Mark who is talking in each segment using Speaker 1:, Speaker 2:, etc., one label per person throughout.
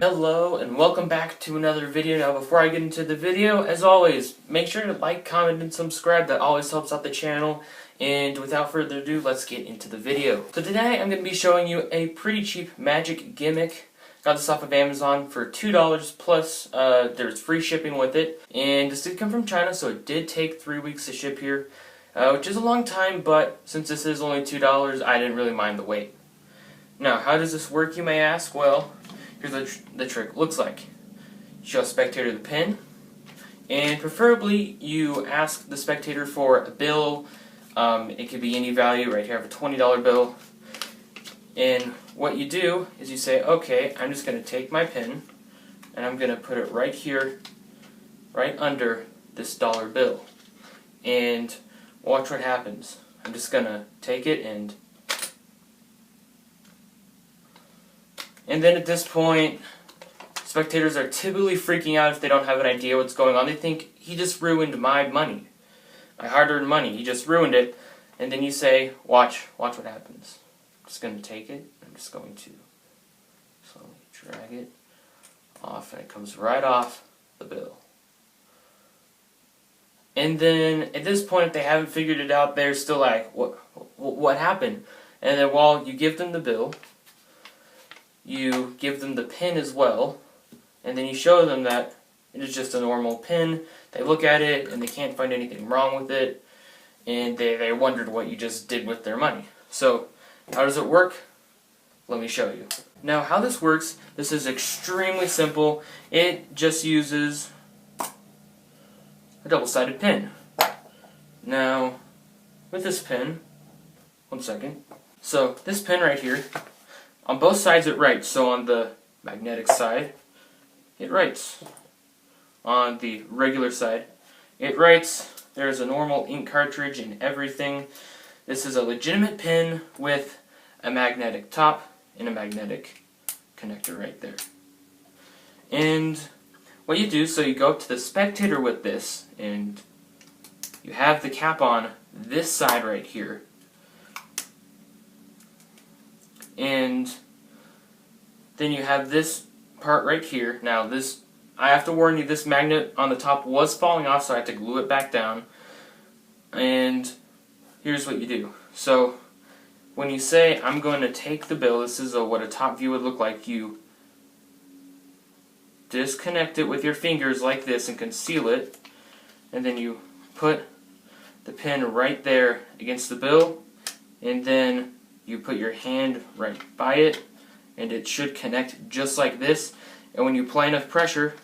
Speaker 1: Hello and welcome back to another video. Now before I get into the video, as always, make sure to like, comment, and subscribe. That always helps out the channel. And without further ado, let's get into the video. So today I'm going to be showing you a pretty cheap magic gimmick. Got this off of Amazon for $2 plus there's free shipping with it. And this did come from China, so it did take 3 weeks to ship here. Which is a long time, but since this is only $2, I didn't really mind the wait. Now, how does this work, you may ask? Well, here's what the trick looks like. You show a spectator the pin, and preferably you ask the spectator for a bill. It could be any value. Right here I have a $20 bill. And what you do is you say, okay, I'm just going to take my pin, and I'm going to put it right here, right under this dollar bill. And watch what happens. I'm just going to take it and then at this point, spectators are typically freaking out if they don't have an idea what's going on. They think, he just ruined my money. My hard-earned money. He just ruined it. And then you say, watch what happens. I'm just going to take it. I'm just going to slowly drag it off, and it comes right off the bill. And then, at this point, if they haven't figured it out, they're still like, what happened? And then while you give them the bill, you give them the pin as well, and then you show them that it is just a normal pin. They look at it, and they can't find anything wrong with it, and they wondered what you just did with their money. So, how does it work? Let me show you. Now, how this works, this is extremely simple. It just uses a double-sided pin. Now, with this pin, one second. So, this pin right here, on both sides it writes. So on the magnetic side, it writes. On the regular side, it writes. There's a normal ink cartridge and everything. This is a legitimate pin with a magnetic top and a magnetic connector right there. And what you do, so you go up to the spectator with this, and you have the cap on this side right here. And then you have this part right here. Now this, I have to warn you, this magnet on the top was falling off, so I had to glue it back down. And here's what you do. So when you say, I'm going to take the bill, this is what a top view would look like. You disconnect it with your fingers like this and conceal it. And then you put the pin right there against the bill. And then you put your hand right by it, and it should connect just like this. And when you apply enough pressure,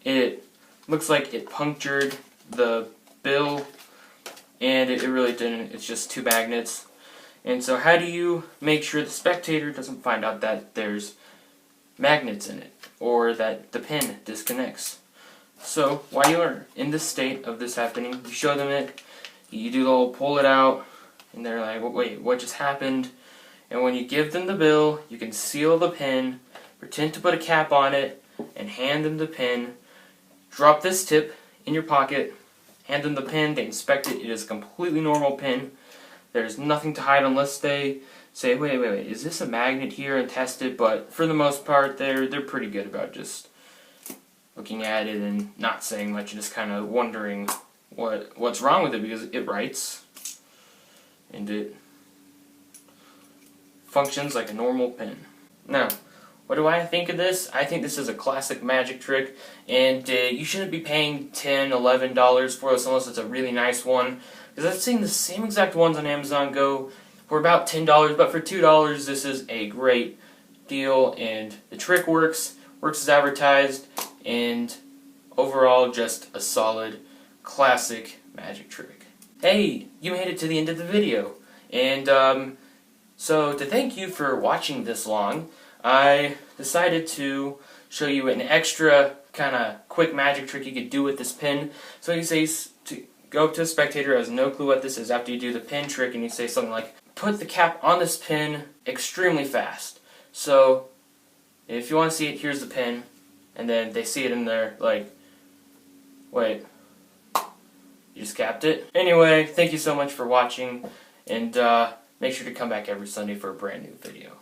Speaker 1: it looks like it punctured the bill, and it really didn't. It's just two magnets. And so how do you make sure the spectator doesn't find out that there's magnets in it, or that the pin disconnects? So while you are in this state of this happening, you show them it. You do the whole pull it out, and they're like, wait, what just happened? And when you give them the bill, you can seal the pin, pretend to put a cap on it, and hand them the pin. Drop this tip in your pocket, hand them the pin, they inspect it, it is a completely normal pin. There's nothing to hide unless they say, wait, is this a magnet here, and test it. But for the most part, they're pretty good about just looking at it and not saying much, and just kind of wondering what's wrong with it, because it writes and it functions like a normal pin. Now, what do I think of this? I think this is a classic magic trick, and you shouldn't be paying $10, $11 for this unless it's a really nice one, because I've seen the same exact ones on Amazon go for about $10, but for $2 this is a great deal, and the trick works as advertised, and overall just a solid classic magic trick. Hey, you made it to the end of the video, and so to thank you for watching this long, I decided to show you an extra kind of quick magic trick you could do with this pin. So you say to go up to a spectator who has no clue what this is after you do the pin trick, and you say something like, put the cap on this pin extremely fast. So if you want to see it, here's the pin, and then they see it in there like, wait, you just capped it? Anyway, thank you so much for watching, and make sure to come back every Sunday for a brand new video.